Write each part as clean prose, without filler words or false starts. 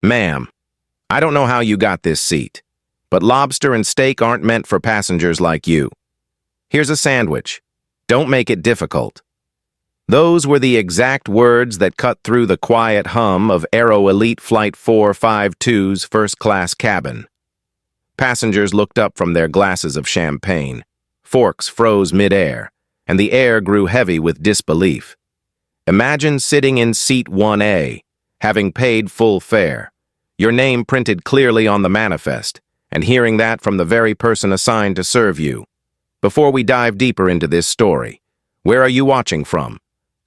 Ma'am, I don't know how you got this seat, but lobster and steak aren't meant for passengers like you. Here's a sandwich. Don't make it difficult. Those were the exact words that cut through the quiet hum of AeroElite Flight 452's first-class cabin. Passengers looked up from their glasses of champagne. Forks froze mid-air, and the air grew heavy with disbelief. Imagine sitting in seat 1A, having paid full fare, your name printed clearly on the manifest, and hearing that from the very person assigned to serve you. Before we dive deeper into this story, where are you watching from?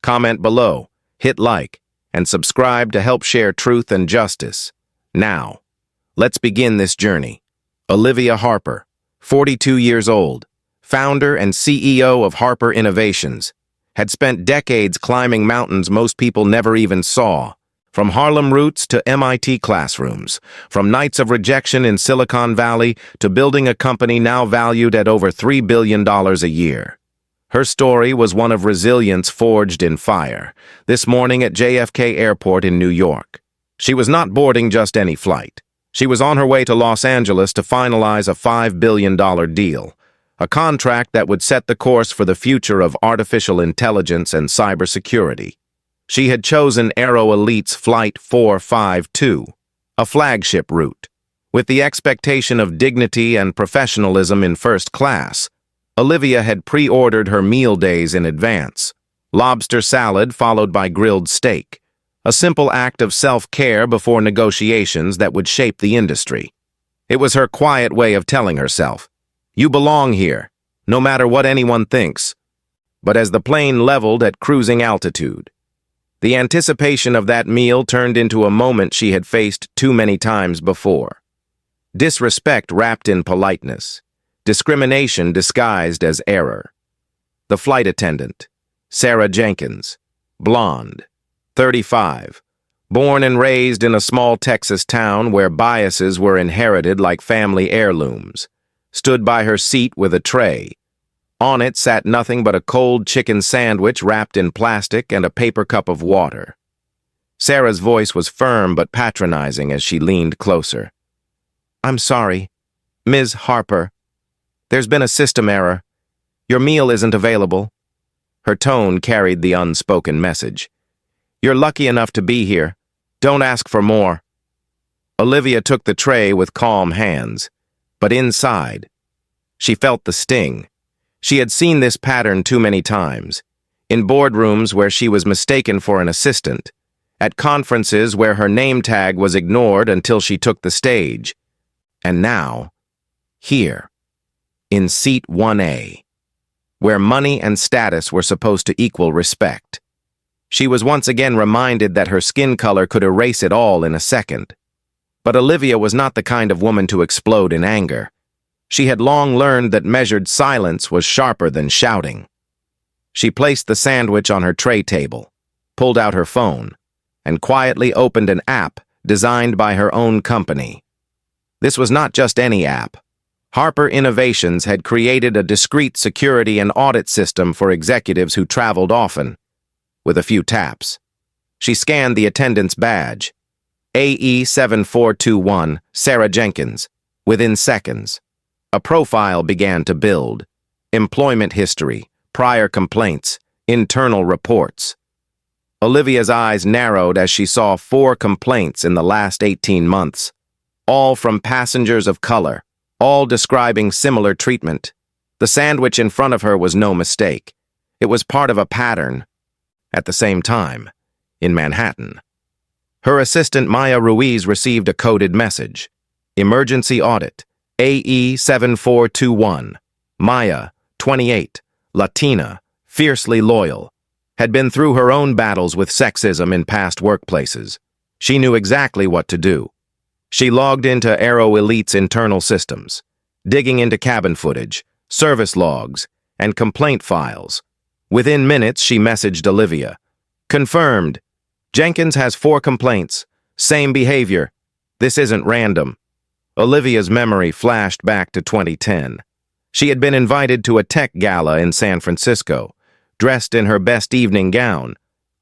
Comment below, hit like, and subscribe to help share truth and justice. Now, let's begin this journey. Olivia Harper, 42 years old, founder and CEO of Harper Innovations, had spent decades climbing mountains most people never even saw. From Harlem roots to MIT classrooms, from nights of rejection in Silicon Valley to building a company now valued at over $3 billion a year. Her story was one of resilience forged in fire. This morning at JFK Airport in New York, she was not boarding just any flight. She was on her way to Los Angeles to finalize a $5 billion deal, a contract that would set the course for the future of artificial intelligence and cybersecurity. She had chosen AeroElite's Flight 452, a flagship route. With the expectation of dignity and professionalism in first class, Olivia had pre-ordered her meal days in advance. Lobster salad followed by grilled steak, a simple act of self-care before negotiations that would shape the industry. It was her quiet way of telling herself, "You belong here, no matter what anyone thinks." But as the plane leveled at cruising altitude, the anticipation of that meal turned into a moment she had faced too many times before. Disrespect wrapped in politeness, discrimination disguised as error. The flight attendant, Sarah Jenkins, blonde, 35, born and raised in a small Texas town where biases were inherited like family heirlooms, stood by her seat with a tray. On it sat nothing but a cold chicken sandwich wrapped in plastic and a paper cup of water. Sarah's voice was firm but patronizing as she leaned closer. "I'm sorry, Ms. Harper. There's been a system error. Your meal isn't available." Her tone carried the unspoken message. "You're lucky enough to be here. Don't ask for more." Olivia took the tray with calm hands, but inside, she felt the sting. She had seen this pattern too many times, in boardrooms where she was mistaken for an assistant, at conferences where her name tag was ignored until she took the stage, and now, here, in seat 1A, where money and status were supposed to equal respect. She was once again reminded that her skin color could erase it all in a second. But Olivia was not the kind of woman to explode in anger. She had long learned that measured silence was sharper than shouting. She placed the sandwich on her tray table, pulled out her phone, and quietly opened an app designed by her own company. This was not just any app. Harper Innovations had created a discreet security and audit system for executives who traveled often. With a few taps, she scanned the attendant's badge, AE7421, Sarah Jenkins. Within seconds, a profile began to build. Employment history, prior complaints, internal reports. Olivia's eyes narrowed as she saw 4 complaints in the last 18 months, all from passengers of color, all describing similar treatment. The sandwich in front of her was no mistake. It was part of a pattern. At the same time, in Manhattan, her assistant Maya Ruiz received a coded message. Emergency audit, AE7421. Maya, 28, Latina, fiercely loyal, had been through her own battles with sexism in past workplaces. She knew exactly what to do. She logged into AeroElite's internal systems, digging into cabin footage, service logs, and complaint files. Within minutes, she messaged Olivia. "Confirmed. Jenkins has 4 complaints. Same behavior. This isn't random." Olivia's memory flashed back to 2010. She had been invited to a tech gala in San Francisco, dressed in her best evening gown,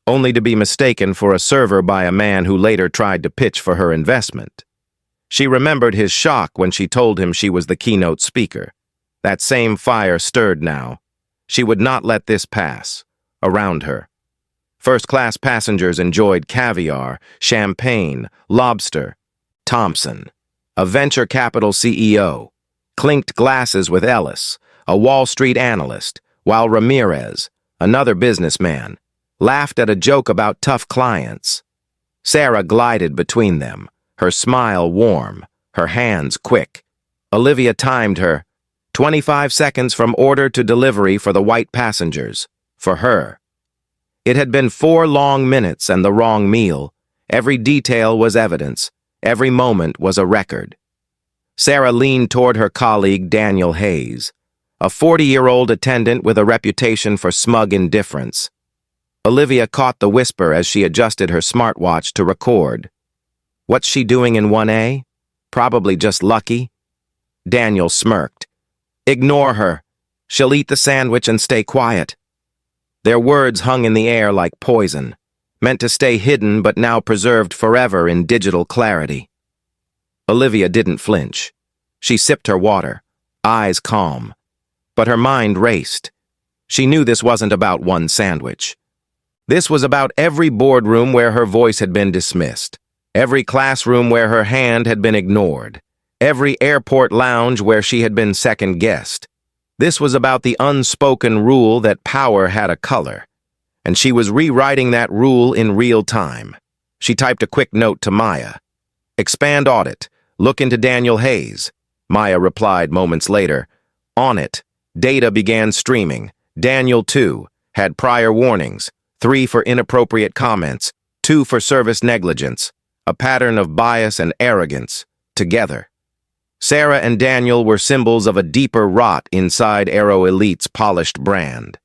only to be mistaken for a server by a man who later tried to pitch for her investment. She remembered his shock when she told him she was the keynote speaker. That same fire stirred now. She would not let this pass. Around her, first-class passengers enjoyed caviar, champagne, lobster. Thompson, a venture capital CEO, clinked glasses with Ellis, a Wall Street analyst, while Ramirez, another businessman, laughed at a joke about tough clients. Sarah glided between them, her smile warm, her hands quick. Olivia timed her. 25 seconds from order to delivery for the white passengers. For her. It had been 4 long minutes and the wrong meal. Every detail was evidence. Every moment was a record. Sarah leaned toward her colleague, Daniel Hayes, a 40-year-old attendant with a reputation for smug indifference. Olivia caught the whisper as she adjusted her smartwatch to record. What's she doing in 1A? Probably just lucky. Daniel smirked. Ignore her. She'll eat the sandwich and stay quiet. Their words hung in the air like poison, meant to stay hidden but now preserved forever in digital clarity. Olivia didn't flinch. She sipped her water, eyes calm. But her mind raced. She knew this wasn't about one sandwich. This was about every boardroom where her voice had been dismissed, every classroom where her hand had been ignored, every airport lounge where she had been second-guessed. This was about the unspoken rule that power had a color, and she was rewriting that rule in real time. She typed a quick note to Maya. Expand audit. Look into Daniel Hayes. Maya replied moments later. On it. Data began streaming. Daniel, too, had prior warnings. 3 for inappropriate comments. 2 for service negligence. A pattern of bias and arrogance. Together. Sarah and Daniel were symbols of a deeper rot inside AeroElite's polished brand.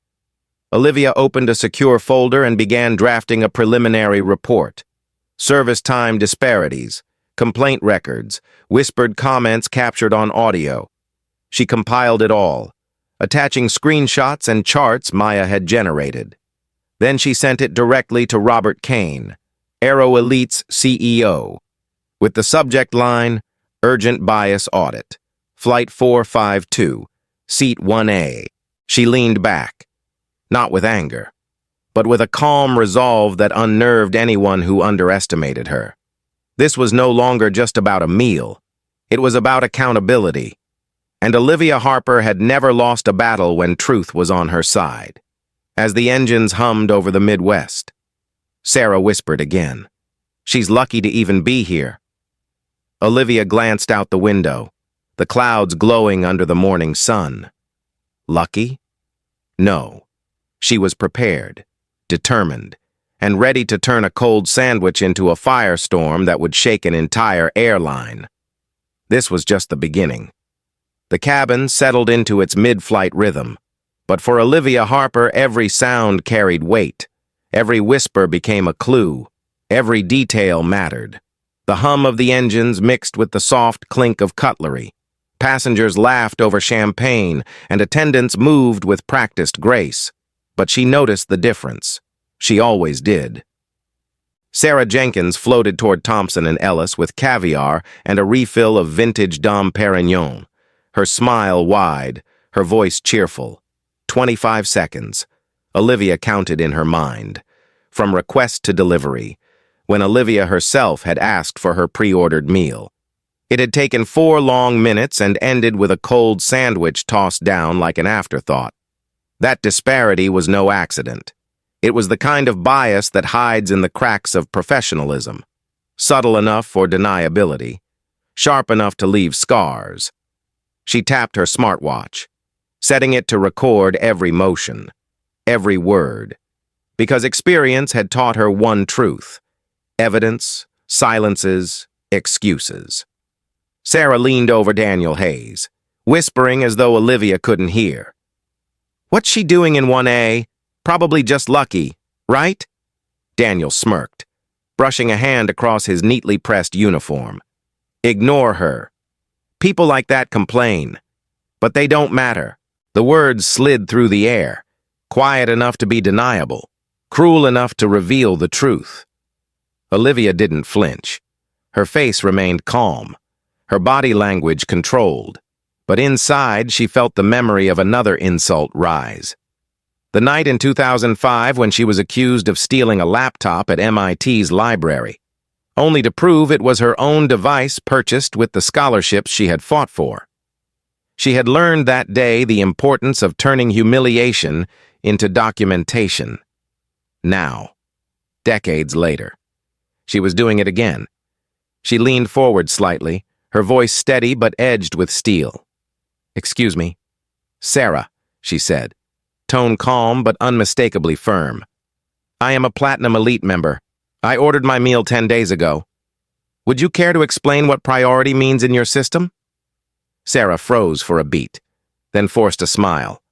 Olivia opened a secure folder and began drafting a preliminary report. Service time disparities, complaint records, whispered comments captured on audio. She compiled it all, attaching screenshots and charts Maya had generated. Then she sent it directly to Robert Kane, AeroElite's CEO, with the subject line, Urgent Bias Audit, Flight 452, Seat 1A. She leaned back, not with anger, but with a calm resolve that unnerved anyone who underestimated her. This was no longer just about a meal. It was about accountability. And Olivia Harper had never lost a battle when truth was on her side. As the engines hummed over the Midwest, Sarah whispered again, She's lucky to even be here. Olivia glanced out the window, the clouds glowing under the morning sun. Lucky? No. She was prepared, determined, and ready to turn a cold sandwich into a firestorm that would shake an entire airline. This was just the beginning. The cabin settled into its mid-flight rhythm, but for Olivia Harper, every sound carried weight. Every whisper became a clue. Every detail mattered. The hum of the engines mixed with the soft clink of cutlery. Passengers laughed over champagne, and attendants moved with practiced grace. But she noticed the difference. She always did. Sarah Jenkins floated toward Thompson and Ellis with caviar and a refill of vintage Dom Perignon. Her smile wide, her voice cheerful. 25 seconds. Olivia counted in her mind. From request to delivery, when Olivia herself had asked for her pre-ordered meal. It had taken 4 long minutes and ended with a cold sandwich tossed down like an afterthought. That disparity was no accident. It was the kind of bias that hides in the cracks of professionalism, subtle enough for deniability, sharp enough to leave scars. She tapped her smartwatch, setting it to record every motion, every word, because experience had taught her one truth: evidence, silences, excuses. Sarah leaned over Daniel Hayes, whispering as though Olivia couldn't hear. What's she doing in 1A? Probably just lucky, right? Daniel smirked, brushing a hand across his neatly pressed uniform. Ignore her. People like that complain, but they don't matter. The words slid through the air, quiet enough to be deniable, cruel enough to reveal the truth. Olivia didn't flinch. Her face remained calm, her body language controlled, but inside she felt the memory of another insult rise. The night in 2005 when she was accused of stealing a laptop at MIT's library, only to prove it was her own device purchased with the scholarships she had fought for. She had learned that day the importance of turning humiliation into documentation. Now, decades later, she was doing it again. She leaned forward slightly, her voice steady but edged with steel. "Excuse me." "Sarah," she said, tone calm but unmistakably firm. "I am a Platinum Elite member. I ordered my meal 10 days ago. Would you care to explain what priority means in your system?" Sarah froze for a beat, then forced a smile.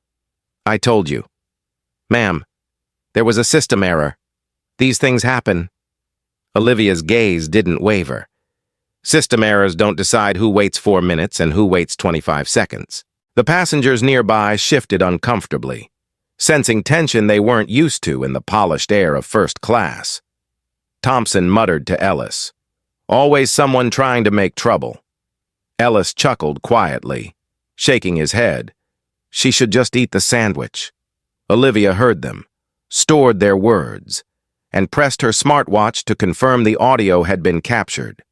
"I told you. Ma'am, there was a system error. These things happen." Olivia's gaze didn't waver. System errors don't decide who waits 4 minutes and who waits 25 seconds. The passengers nearby shifted uncomfortably, sensing tension they weren't used to in the polished air of first class. Thompson muttered to Ellis, "Always someone trying to make trouble." Ellis chuckled quietly, shaking his head. She should just eat the sandwich. Olivia heard them, stored their words, and pressed her smartwatch to confirm the audio had been captured.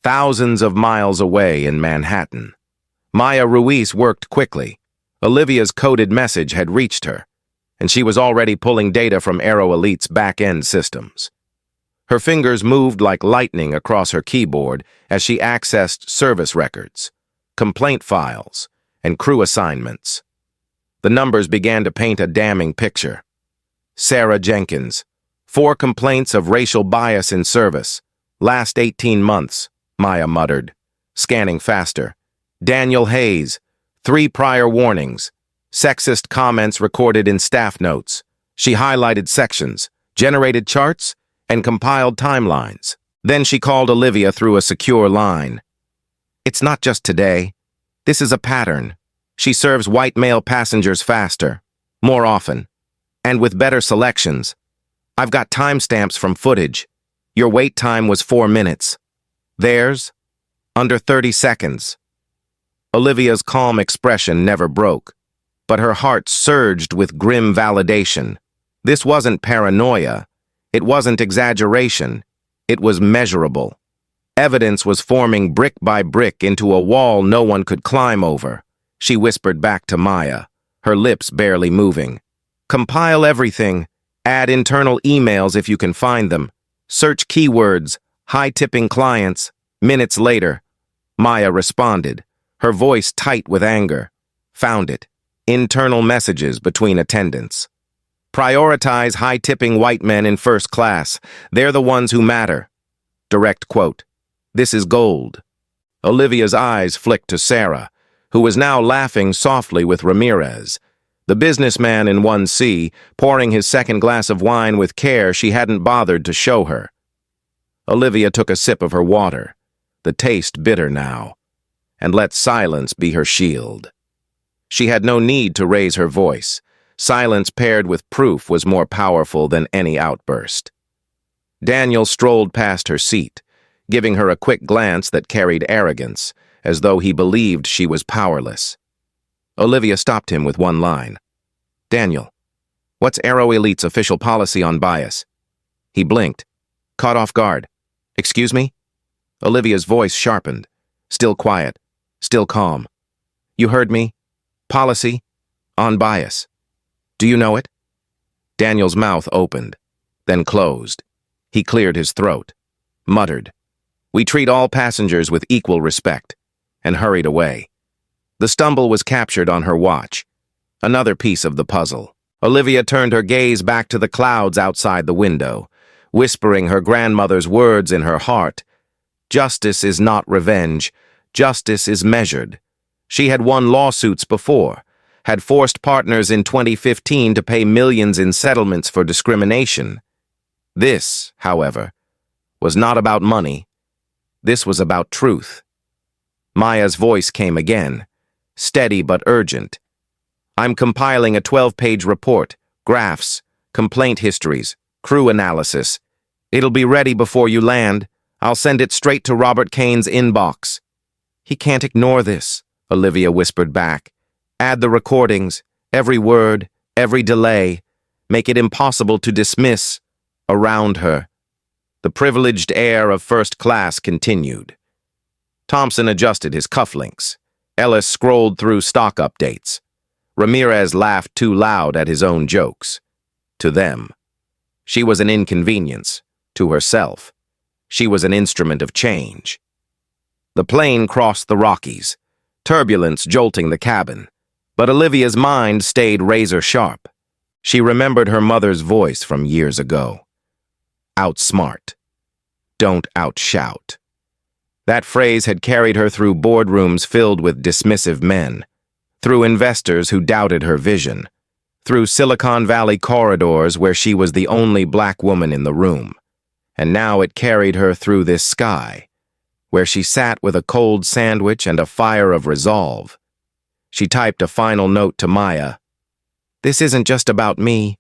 Thousands of miles away in Manhattan. Maya Ruiz worked quickly. Olivia's coded message had reached her, and she was already pulling data from AeroElite's back-end systems. Her fingers moved like lightning across her keyboard as she accessed service records, complaint files, and crew assignments. The numbers began to paint a damning picture. Sarah Jenkins, 4 complaints of racial bias in service. Last 18 months, Maya muttered, scanning faster. Daniel Hayes, 3 prior warnings. Sexist comments recorded in staff notes. She highlighted sections, generated charts, and compiled timelines. Then she called Olivia through a secure line. "It's not just today. This is a pattern. She serves white male passengers faster, more often, and with better selections. I've got timestamps from footage. Your wait time was 4 minutes. Theirs, under 30 seconds. Olivia's calm expression never broke, but her heart surged with grim validation. This wasn't paranoia. It wasn't exaggeration. It was measurable. Evidence was forming brick by brick into a wall no one could climb over. She whispered back to Maya, her lips barely moving. "Compile everything. Add internal emails if you can find them. Search keywords, high-tipping clients." Minutes later, Maya responded, her voice tight with anger. "Found it. Internal messages between attendants. Prioritize high-tipping white men in first class. They're the ones who matter." Direct quote. "This is gold." Olivia's eyes flicked to Sarah, who was now laughing softly with Ramirez, the businessman in 1C, pouring his second glass of wine with care she hadn't bothered to show her. Olivia took a sip of her water, the taste bitter now, and let silence be her shield. She had no need to raise her voice. Silence paired with proof was more powerful than any outburst. Daniel strolled past her seat, giving her a quick glance that carried arrogance, as though he believed she was powerless. Olivia stopped him with one line. "Daniel, what's AeroElite's official policy on bias?" He blinked, caught off guard. "Excuse me?" Olivia's voice sharpened, still quiet, still calm. "You heard me? Policy on bias. Do you know it?" Daniel's mouth opened, then closed. He cleared his throat, muttered, "We treat all passengers with equal respect," and hurried away. The stumble was captured on her watch, another piece of the puzzle. Olivia turned her gaze back to the clouds outside the window, whispering her grandmother's words in her heart. Justice is not revenge. Justice is measured. She had won lawsuits before, had forced partners in 2015 to pay millions in settlements for discrimination. This, however, was not about money. This was about truth. Maya's voice came again, steady but urgent. "I'm compiling a 12-page report, graphs, complaint histories, Crew analysis. It'll be ready before you land. I'll send it straight to Robert Kane's inbox. He can't ignore this, Olivia whispered back. Add the recordings, every word, every delay. Make it impossible to dismiss. Around her. The privileged air of first class continued. Thompson adjusted his cufflinks. Ellis scrolled through stock updates. Ramirez laughed too loud at his own jokes. To them. She was an inconvenience. To herself. She was an instrument of change. The plane crossed the Rockies, turbulence jolting the cabin. But Olivia's mind stayed razor-sharp. She remembered her mother's voice from years ago. Outsmart. Don't outshout. That phrase had carried her through boardrooms filled with dismissive men, through investors who doubted her vision, through Silicon Valley corridors where she was the only black woman in the room. And now it carried her through this sky, where she sat with a cold sandwich and a fire of resolve. She typed a final note to Maya. This isn't just about me.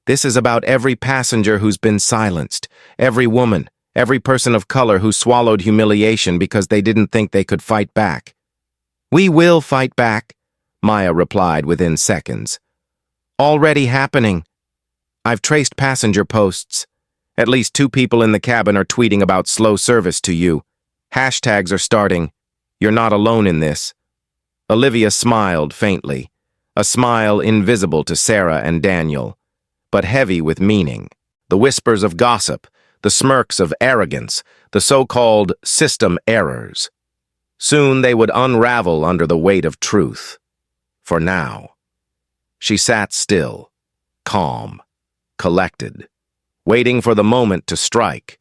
This is about every passenger who's been silenced, every woman, every person of color who swallowed humiliation because they didn't think they could fight back. We will fight back, Maya replied within seconds. Already happening. I've traced passenger posts. At least 2 people in the cabin are tweeting about slow service to you. Hashtags are starting. You're not alone in this. Olivia smiled faintly, a smile invisible to Sarah and Daniel, but heavy with meaning. The whispers of gossip, the smirks of arrogance, the so-called system errors. Soon they would unravel under the weight of truth. For now. She sat still, calm, collected, waiting for the moment to strike.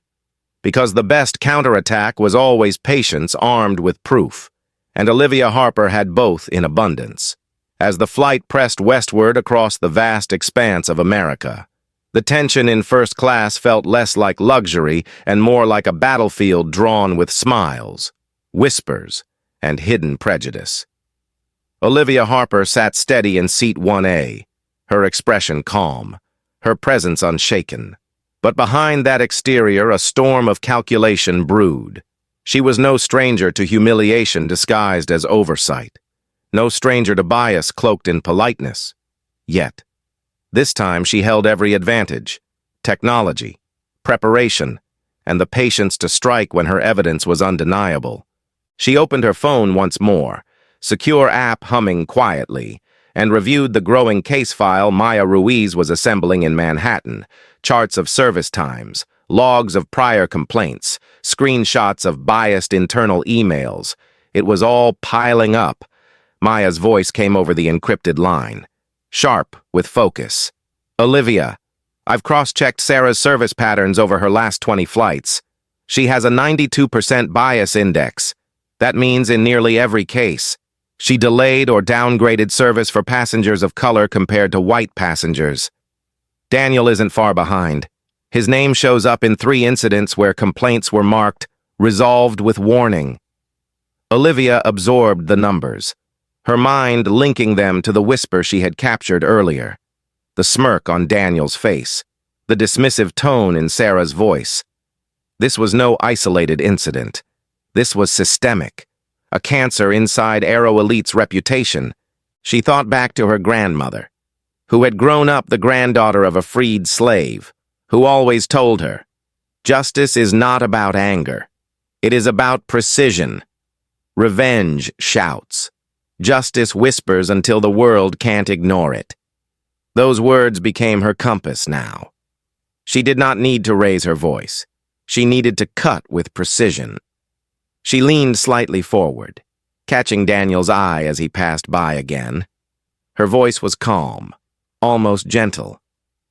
Because the best counterattack was always patience armed with proof, and Olivia Harper had both in abundance. As the flight pressed westward across the vast expanse of America, the tension in first class felt less like luxury and more like a battlefield drawn with smiles, whispers, and hidden prejudice. Olivia Harper sat steady in seat 1A, her expression calm, her presence unshaken. But behind that exterior, a storm of calculation brewed. She was no stranger to humiliation disguised as oversight, no stranger to bias cloaked in politeness. Yet, this time she held every advantage: technology, preparation, and the patience to strike when her evidence was undeniable. She opened her phone once more, secure app humming quietly, and reviewed the growing case file Maya Ruiz was assembling in Manhattan, charts of service times, logs of prior complaints, screenshots of biased internal emails. It was all piling up. Maya's voice came over the encrypted line, sharp with focus. Olivia, I've cross-checked Sarah's service patterns over her last 20 flights. She has a 92% bias index. That means in nearly every case, she delayed or downgraded service for passengers of color compared to white passengers. Daniel isn't far behind. His name shows up in 3 incidents where complaints were marked, resolved with warning. Olivia absorbed the numbers, her mind linking them to the whisper she had captured earlier. The smirk on Daniel's face, the dismissive tone in Sarah's voice. This was no isolated incident. This was systemic, a cancer inside AeroElite's reputation. She thought back to her grandmother, who had grown up the granddaughter of a freed slave, who always told her, justice is not about anger. It is about precision. Revenge shouts. Justice whispers until the world can't ignore it. Those words became her compass now. She did not need to raise her voice. She needed to cut with precision. She leaned slightly forward, catching Daniel's eye as he passed by again. Her voice was calm, almost gentle,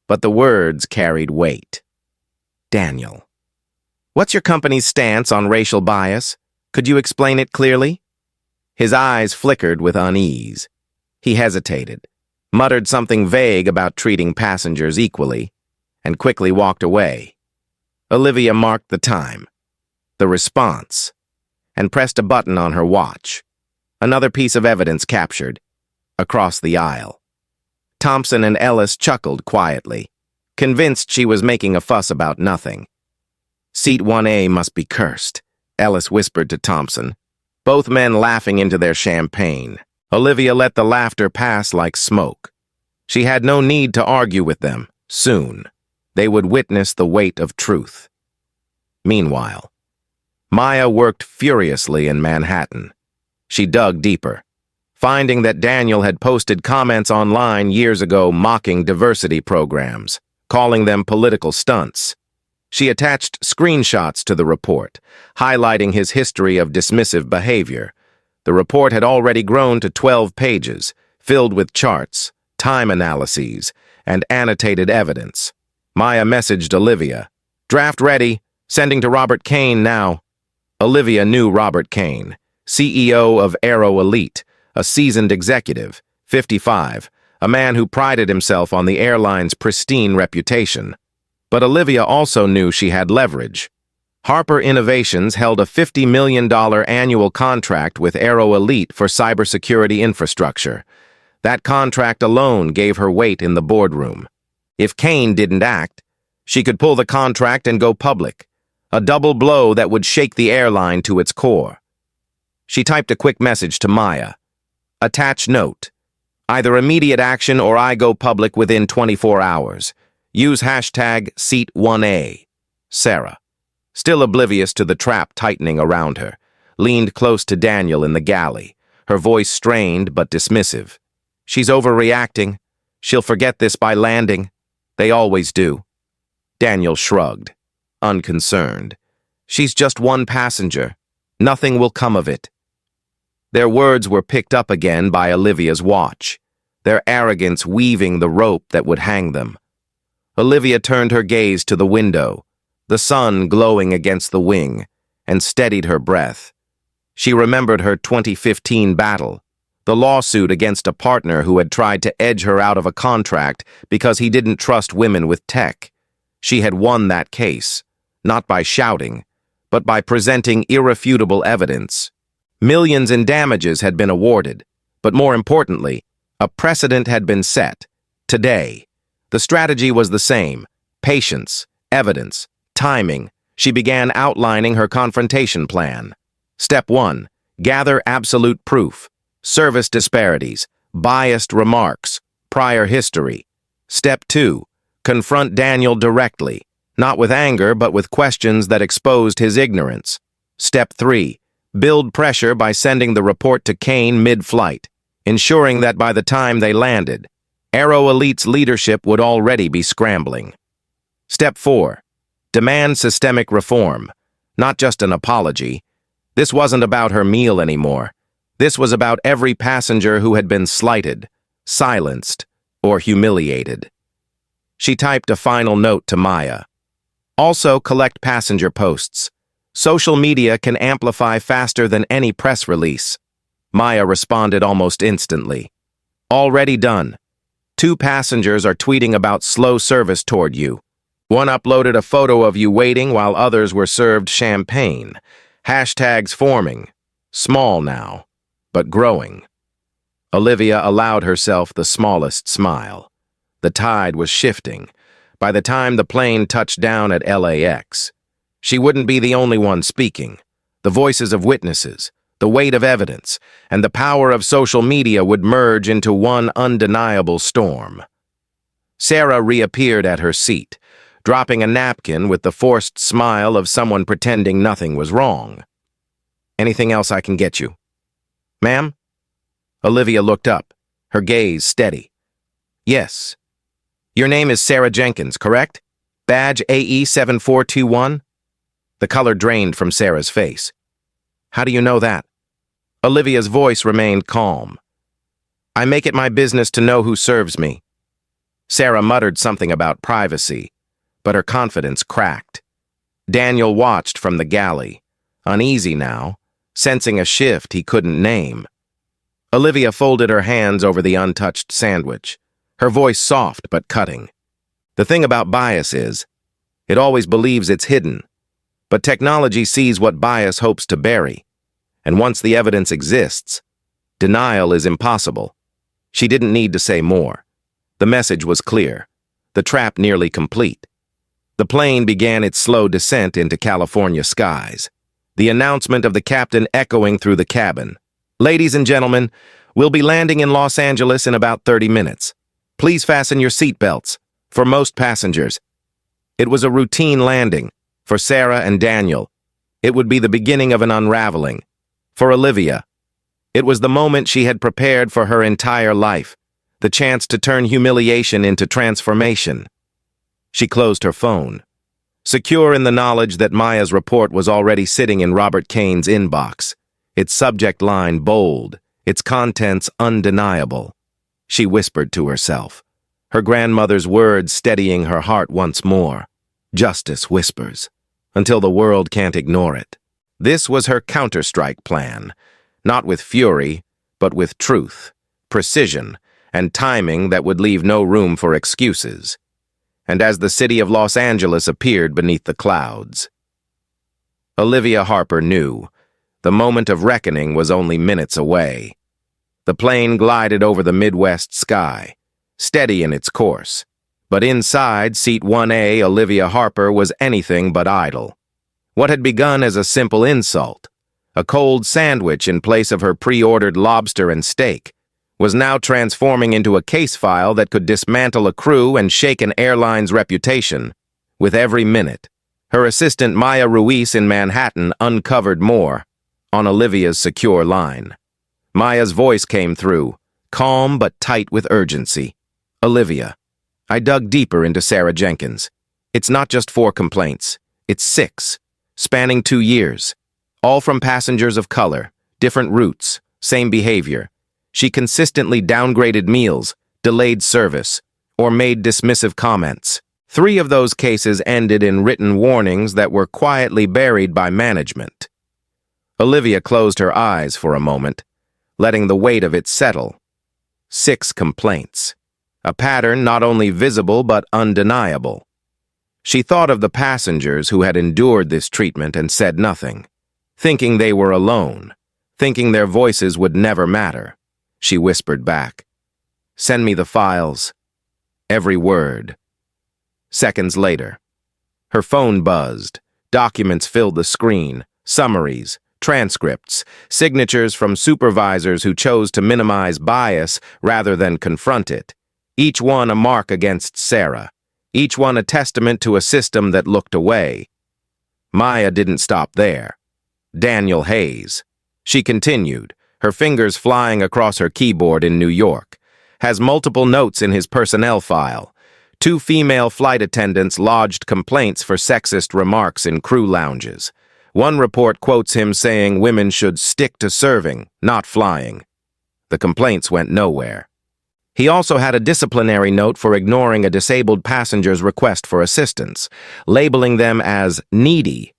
but the words carried weight. Daniel, what's your company's stance on racial bias? Could you explain it clearly? His eyes flickered with unease. He hesitated, muttered something vague about treating passengers equally, and quickly walked away. Olivia marked the time, the response, and pressed a button on her watch. Another piece of evidence captured, across the aisle. Thompson and Ellis chuckled quietly. convinced she was making a fuss about nothing. Seat 1A must be cursed, Ellis whispered to Thompson, both men laughing into their champagne. Olivia let the laughter pass like smoke. She had no need to argue with them. Soon, they would witness the weight of truth. Meanwhile, Maya worked furiously in Manhattan. She dug deeper, finding that Daniel had posted comments online years ago mocking diversity programs, calling them political stunts. She attached screenshots to the report, highlighting his history of dismissive behavior. The report had already grown to 12 pages, filled with charts, time analyses, and annotated evidence. Maya messaged Olivia, "Draft ready, sending to Robert Kane now." Olivia knew Robert Kane, CEO of AeroElite, a seasoned executive, 55, a man who prided himself on the airline's pristine reputation. But Olivia also knew she had leverage. Harper Innovations held a $50 million annual contract with AeroElite for cybersecurity infrastructure. That contract alone gave her weight in the boardroom. If Kane didn't act, she could pull the contract and go public, a double blow that would shake the airline to its core. She typed a quick message to Maya. Attach note. Either immediate action or I go public within 24 hours. Use hashtag Seat1A. Sarah, still oblivious to the trap tightening around her, leaned close to Daniel in the galley, her voice strained but dismissive. She's overreacting. She'll forget this by landing. They always do. Daniel shrugged, unconcerned. She's just one passenger. Nothing will come of it. Their words were picked up again by Olivia's watch, their arrogance weaving the rope that would hang them. Olivia turned her gaze to the window, the sun glowing against the wing, and steadied her breath. She remembered her 2015 battle, the lawsuit against a partner who had tried to edge her out of a contract because he didn't trust women with tech. She had won that case, not by shouting, but by presenting irrefutable evidence. Millions in damages had been awarded, but more importantly, a precedent had been set. Today, the strategy was the same: patience, evidence, timing. She began outlining her confrontation plan. Step 1. Gather absolute proof. Service disparities, biased remarks, prior history. Step 2. Confront Daniel directly, not with anger but with questions that exposed his ignorance. Step 3. Build pressure by sending the report to Kane mid-flight, ensuring that by the time they landed, AeroElite's leadership would already be scrambling. Step 4. Demand systemic reform, not just an apology. This wasn't about her meal anymore. This was about every passenger who had been slighted, silenced, or humiliated. She typed a final note to Maya. Also, collect passenger posts. Social media can amplify faster than any press release. Maya responded almost instantly. Already done. 2 passengers are tweeting about slow service toward you. One uploaded a photo of you waiting while others were served champagne. Hashtags forming. Small now, but growing. Olivia allowed herself the smallest smile. The tide was shifting. By the time the plane touched down at LAX, she wouldn't be the only one speaking. The voices of witnesses, the weight of evidence, and the power of social media would merge into one undeniable storm. Sarah reappeared at her seat, dropping a napkin with the forced smile of someone pretending nothing was wrong. Anything else I can get you? Ma'am? Olivia looked up, her gaze steady. Yes. Your name is Sarah Jenkins, correct? Badge AE7421? The color drained from Sarah's face. How do you know that? Olivia's voice remained calm. I make it my business to know who serves me. Sarah muttered something about privacy, but her confidence cracked. Daniel watched from the galley, uneasy now, sensing a shift he couldn't name. Olivia folded her hands over the untouched sandwich, her voice soft but cutting. The thing about bias is, it always believes it's hidden, but technology sees what bias hopes to bury, and once the evidence exists, denial is impossible. She didn't need to say more. The message was clear. the trap nearly complete. The plane began its slow descent into California skies, the announcement of the captain echoing through the cabin. "Ladies and gentlemen, we'll be landing in Los Angeles in about 30 minutes. Please fasten your seatbelts for most passengers." It was a routine landing for Sarah and Daniel. It would be the beginning of an unraveling. For Olivia, it was the moment she had prepared for her entire life, the chance to turn humiliation into transformation. She closed her phone, secure in the knowledge that Maya's report was already sitting in Robert Kane's inbox, its subject line bold, its contents undeniable. She whispered to herself, her grandmother's words steadying her heart once more. Justice whispers, until the world can't ignore it. This was her counterstrike plan, not with fury, but with truth, precision, and timing that would leave no room for excuses. And as the city of Los Angeles appeared beneath the clouds, Olivia Harper knew the moment of reckoning was only minutes away. The plane glided over the Midwest sky, steady in its course, but inside seat 1A, Olivia Harper was anything but idle. What had begun as a simple insult, a cold sandwich in place of her pre-ordered lobster and steak, was now transforming into a case file that could dismantle a crew and shake an airline's reputation. With every minute, her assistant Maya Ruiz in Manhattan uncovered more on Olivia's secure line. Maya's voice came through, calm but tight with urgency. "Olivia, I dug deeper into Sarah Jenkins. It's not just 4 complaints, it's 6, spanning 2 years, all from passengers of color, different routes, same behavior. She consistently downgraded meals, delayed service, or made dismissive comments. 3 of those cases ended in written warnings that were quietly buried by management." Olivia closed her eyes for a moment, letting the weight of it settle. 6 complaints. A pattern not only visible but undeniable. She thought of the passengers who had endured this treatment and said nothing, thinking they were alone, thinking their voices would never matter. She whispered back, "Send me the files." Every word. Seconds later, her phone buzzed. Documents filled the screen, summaries, transcripts, signatures from supervisors who chose to minimize bias rather than confront it. Each one a mark against Sarah. Each one a testament to a system that looked away. Maya didn't stop there. Daniel Hayes. She continued, her fingers flying across her keyboard in New York, has multiple notes in his personnel file. 2 female flight attendants lodged complaints for sexist remarks in crew lounges. One report quotes him saying women should stick to serving, not flying. The complaints went nowhere. He also had a disciplinary note for ignoring a disabled passenger's request for assistance, labeling them as needy.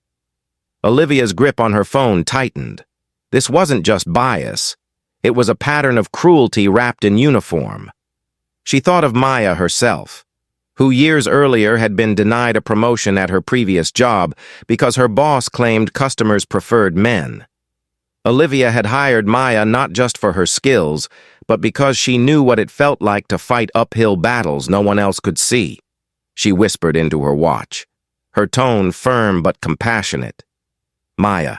Olivia's grip on her phone tightened. This wasn't just bias. It was a pattern of cruelty wrapped in uniform. She thought of Maya herself, who years earlier had been denied a promotion at her previous job because her boss claimed customers preferred men. Olivia had hired Maya not just for her skills, but because she knew what it felt like to fight uphill battles no one else could see. She whispered into her watch, her tone firm but compassionate. "Maya,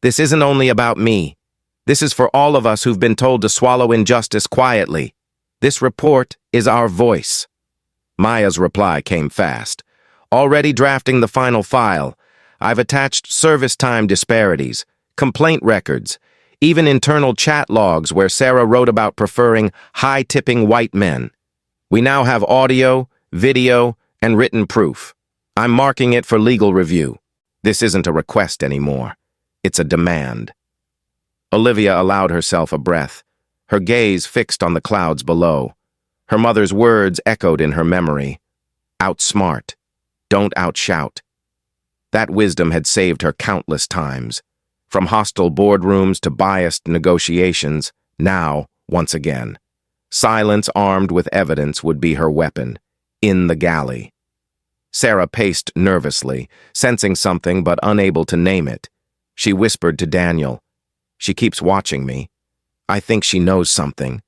this isn't only about me. This is for all of us who've been told to swallow injustice quietly. This report is our voice." Maya's reply came fast. "Already drafting the final file. I've attached service time disparities, complaint records, even internal chat logs where Sarah wrote about preferring high-tipping white men. We now have audio, video, and written proof. I'm marking it for legal review. This isn't a request anymore. It's a demand." Olivia allowed herself a breath, her gaze fixed on the clouds below. Her mother's words echoed in her memory. Outsmart. Don't outshout. That wisdom had saved her countless times. From hostile boardrooms to biased negotiations, now, once again. Silence armed with evidence would be her weapon. In the galley. Sarah paced nervously, sensing something but unable to name it. She whispered to Daniel, "She keeps watching me. I think she knows something."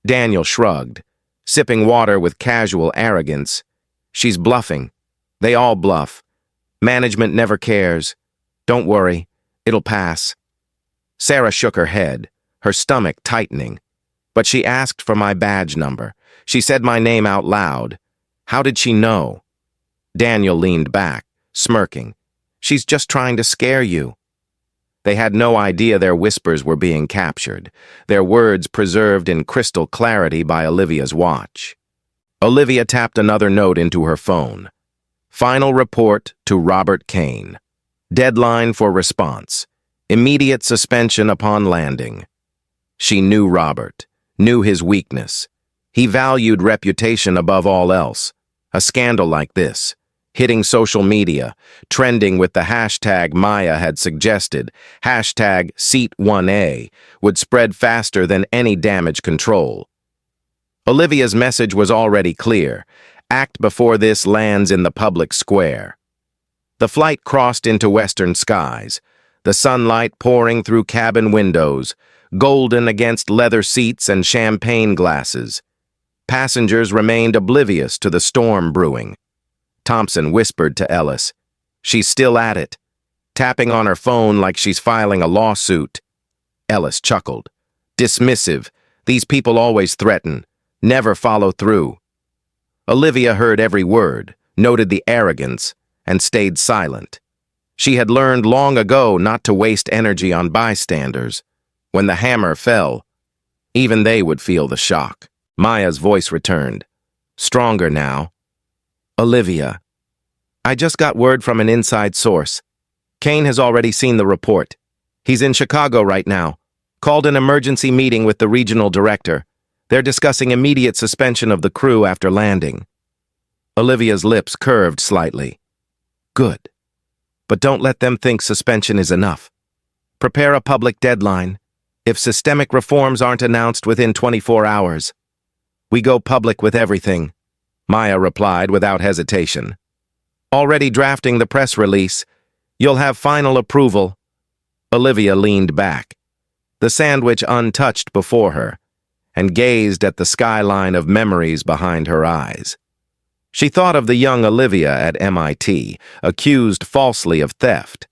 Daniel shrugged. sipping water with casual arrogance. She's bluffing. They all bluff. Management never cares. Don't worry, it'll pass. Sarah shook her head, her stomach tightening. But she asked for my badge number. She said my name out loud. How did she know? Daniel leaned back, smirking. She's just trying to scare you. They had no idea their whispers were being captured, their words preserved in crystal clarity by Olivia's watch. Olivia tapped another note into her phone. Final report to Robert Kane. Deadline for response. Immediate suspension upon landing. She knew Robert, knew his weakness. He valued reputation above all else. A scandal like this, hitting social media, trending with the hashtag Maya had suggested, hashtag Seat1A, would spread faster than any damage control. Olivia's message was already clear. Act before this lands in the public square. The flight crossed into western skies, the sunlight pouring through cabin windows, golden against leather seats and champagne glasses. Passengers remained oblivious to the storm brewing. Thompson whispered to Ellis, "She's still at it," tapping on her phone like she's filing a lawsuit. Ellis chuckled. Dismissive. These people always threaten, never follow through. Olivia heard every word, noted the arrogance, and stayed silent. She had learned long ago not to waste energy on bystanders. When the hammer fell, even they would feel the shock. Maya's voice returned, stronger now. Olivia, I just got word from an inside source. Kane has already seen the report. He's in Chicago right now. Called an emergency meeting with the regional director. They're discussing immediate suspension of the crew after landing. Olivia's lips curved slightly. Good. But don't let them think suspension is enough. Prepare a public deadline. If systemic reforms aren't announced within 24 hours, we go public with everything, Maya replied without hesitation. Already drafting the press release. You'll have final approval. Olivia leaned back, the sandwich untouched before her, and gazed at the skyline of memories behind her eyes. She thought of the young Olivia at MIT, accused falsely of theft.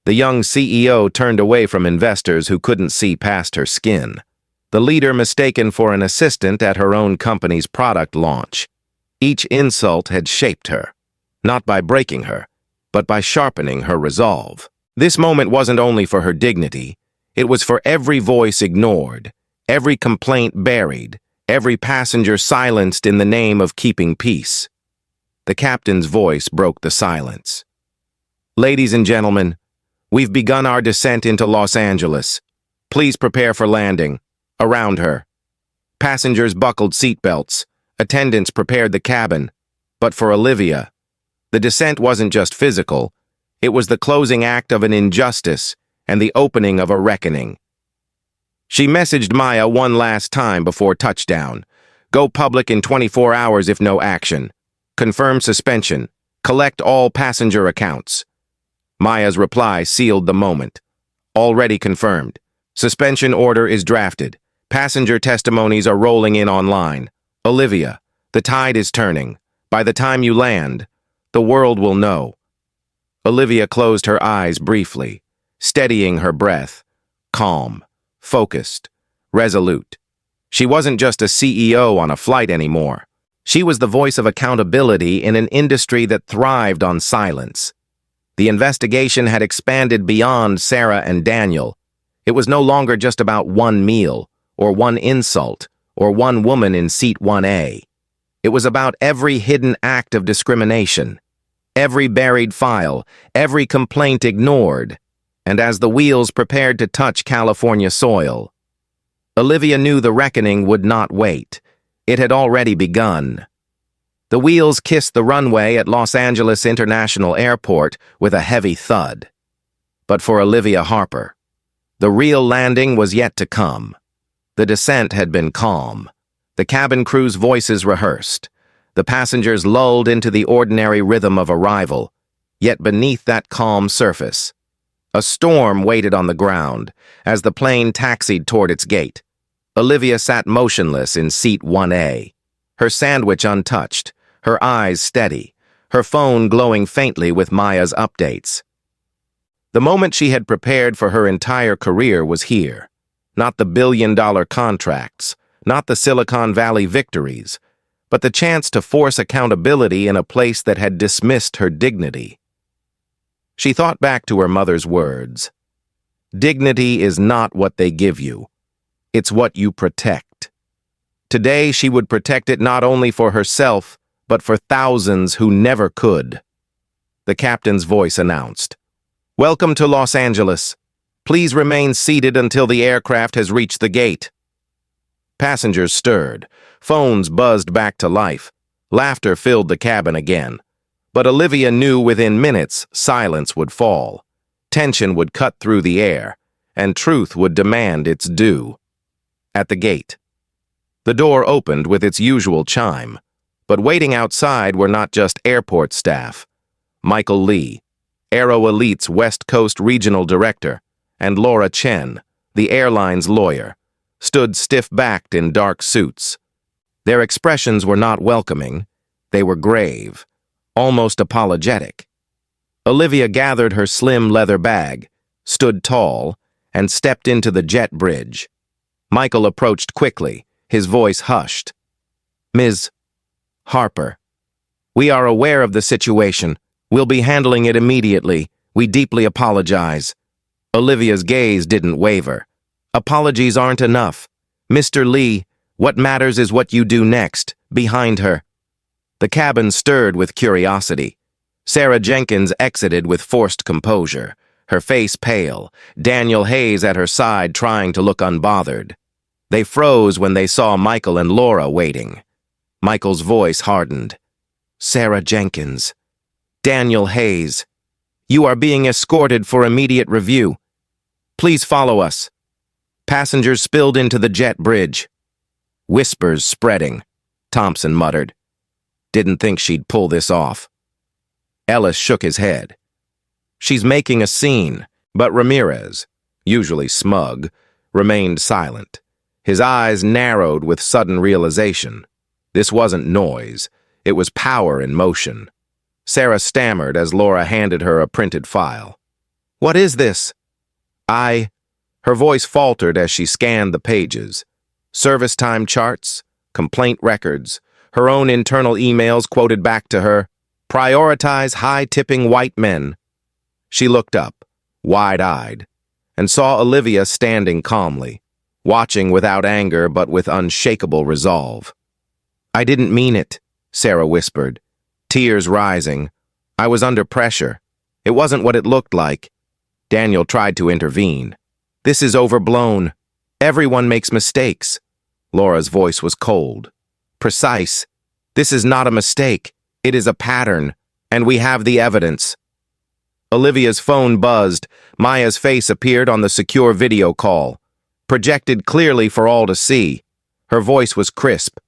The young CEO turned away from investors who couldn't see past her skin. The leader mistaken for an assistant at her own company's product launch. Each insult had shaped her, not by breaking her, but by sharpening her resolve. This moment wasn't only for her dignity, it was for every voice ignored, every complaint buried, every passenger silenced in the name of keeping peace. The captain's voice broke the silence. Ladies and gentlemen, we've begun our descent into Los Angeles. Please prepare for landing. Around her. Passengers buckled seatbelts. Attendants prepared the cabin. But for Olivia, the descent wasn't just physical. It was the closing act of an injustice and the opening of a reckoning. She messaged Maya one last time before touchdown. Go public in 24 hours if no action. Confirm suspension. Collect all passenger accounts. Maya's reply sealed the moment. Already confirmed. Suspension order is drafted. Passenger testimonies are rolling in online. Olivia, the tide is turning. By the time you land, the world will know. Olivia closed her eyes briefly, steadying her breath. Calm, focused, resolute. She wasn't just a CEO on a flight anymore. She was the voice of accountability in an industry that thrived on silence. The investigation had expanded beyond Sarah and Daniel. It was no longer just about one meal, or one insult, or one woman in seat 1A. It was about every hidden act of discrimination, every buried file, every complaint ignored. And as the wheels prepared to touch California soil, Olivia knew the reckoning would not wait. It had already begun. The wheels kissed the runway at Los Angeles International Airport with a heavy thud. But for Olivia Harper, the real landing was yet to come. The descent had been calm. The cabin crew's voices rehearsed. The passengers lulled into the ordinary rhythm of arrival. Yet beneath that calm surface, a storm waited on the ground as the plane taxied toward its gate. Olivia sat motionless in seat 1A. her sandwich untouched, her eyes steady, her phone glowing faintly with Maya's updates. The moment she had prepared for her entire career was here. Not the billion-dollar contracts, not the Silicon Valley victories, but the chance to force accountability in a place that had dismissed her dignity. She thought back to her mother's words. Dignity is not what they give you. It's what you protect. Today, she would protect it not only for herself, but for thousands who never could. The captain's voice announced, "Welcome to Los Angeles. Please remain seated until the aircraft has reached the gate." Passengers stirred. Phones buzzed back to life. Laughter filled the cabin again. But Olivia knew within minutes silence would fall. Tension would cut through the air, and truth would demand its due. At the gate. The door opened with its usual chime, but waiting outside were not just airport staff. Michael Lee, AeroElite's West Coast Regional Director, and Laura Chen, the airline's lawyer, stood stiff-backed in dark suits. Their expressions were not welcoming. They were grave, almost apologetic. Olivia gathered her slim leather bag, stood tall, and stepped into the jet bridge. Michael approached quickly, his voice hushed. "Ms. Harper, we are aware of the situation. We'll be handling it immediately. We deeply apologize." Olivia's gaze didn't waver. "Apologies aren't enough. Mr. Lee, what matters is what you do next, behind her." The cabin stirred with curiosity. Sarah Jenkins exited with forced composure, her face pale, Daniel Hayes at her side trying to look unbothered. They froze when they saw Michael and Laura waiting. Michael's voice hardened. "Sarah Jenkins. Daniel Hayes. You are being escorted for immediate review. Please follow us." Passengers spilled into the jet bridge. Whispers spreading. Thompson muttered. "Didn't think she'd pull this off." Ellis shook his head. "She's making a scene," but Ramirez, usually smug, remained silent. His eyes narrowed with sudden realization. This wasn't noise. It was power in motion. Sarah stammered as Laura handed her a printed file. "What is this?" Her voice faltered as she scanned the pages. Service time charts, complaint records, her own internal emails quoted back to her. "Prioritize high-tipping white men." She looked up, wide-eyed, and saw Olivia standing calmly, watching without anger but with unshakable resolve. "I didn't mean it," Sarah whispered, tears rising. "I was under pressure. It wasn't what it looked like." Daniel tried to intervene. "This is overblown. Everyone makes mistakes." Laura's voice was cold. "Precise. This is not a mistake. It is a pattern, and we have the evidence." Olivia's phone buzzed. Maya's face appeared on the secure video call, projected clearly for all to see. Her voice was crisp.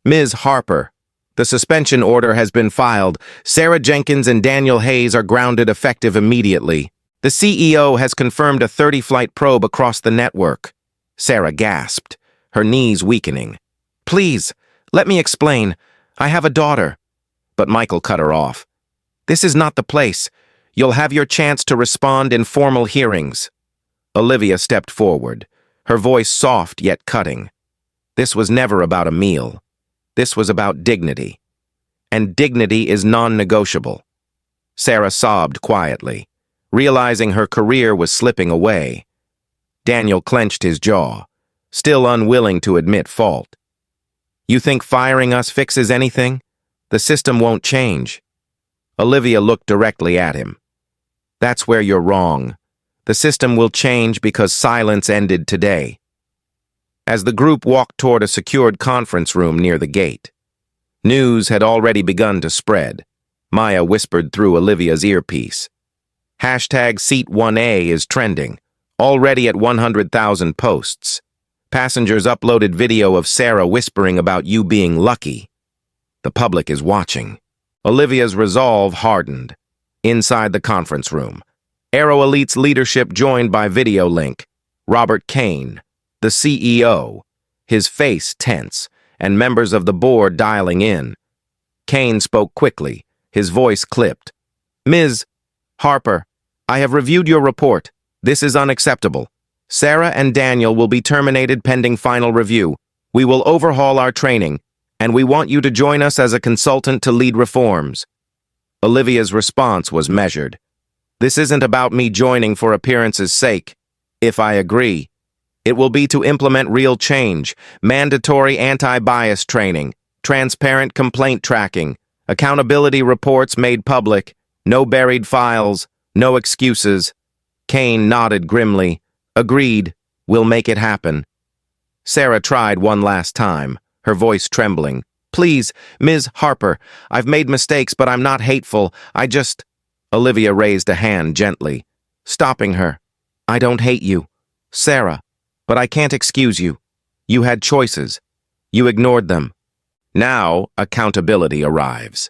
"Ms. Harper, the suspension order has been filed. Sarah Jenkins and Daniel Hayes are grounded effective immediately. The CEO has confirmed a 30-flight probe across the network." Sarah gasped, her knees weakening. "Please, let me explain. I have a daughter." But Michael cut her off. "This is not the place. You'll have your chance to respond in formal hearings." Olivia stepped forward, her voice soft yet cutting. This was never about a meal. This was about dignity. And dignity is non-negotiable. Sarah sobbed quietly, realizing her career was slipping away. Daniel clenched his jaw, still unwilling to admit fault. "You think firing us fixes anything? The system won't change." Olivia looked directly at him. "That's where you're wrong. The system will change because silence ended today." As the group walked toward a secured conference room near the gate, news had already begun to spread. Maya whispered through Olivia's earpiece. Hashtag Seat 1A is trending, already at 100,000 posts. Passengers uploaded video of Sarah whispering about you being lucky. The public is watching. Olivia's resolve hardened. Inside the conference room, AeroElite's leadership joined by video link. Robert Kane, the CEO, his face tense, and members of the board dialing in. Kane spoke quickly, his voice clipped. "Ms. Harper, I have reviewed your report. This is unacceptable. Sarah and Daniel will be terminated pending final review. We will overhaul our training, and we want you to join us as a consultant to lead reforms." Olivia's response was measured. "This isn't about me joining for appearance's sake. If I agree, it will be to implement real change, mandatory anti-bias training, transparent complaint tracking, accountability reports made public, no buried files, no excuses." Kane nodded grimly. "Agreed. We'll make it happen." Sarah tried one last time, her voice trembling. "Please, Ms. Harper, I've made mistakes, but I'm not hateful. I just—" Olivia raised a hand gently, stopping her. "I don't hate you, Sarah, but I can't excuse you. You had choices. You ignored them. Now, accountability arrives."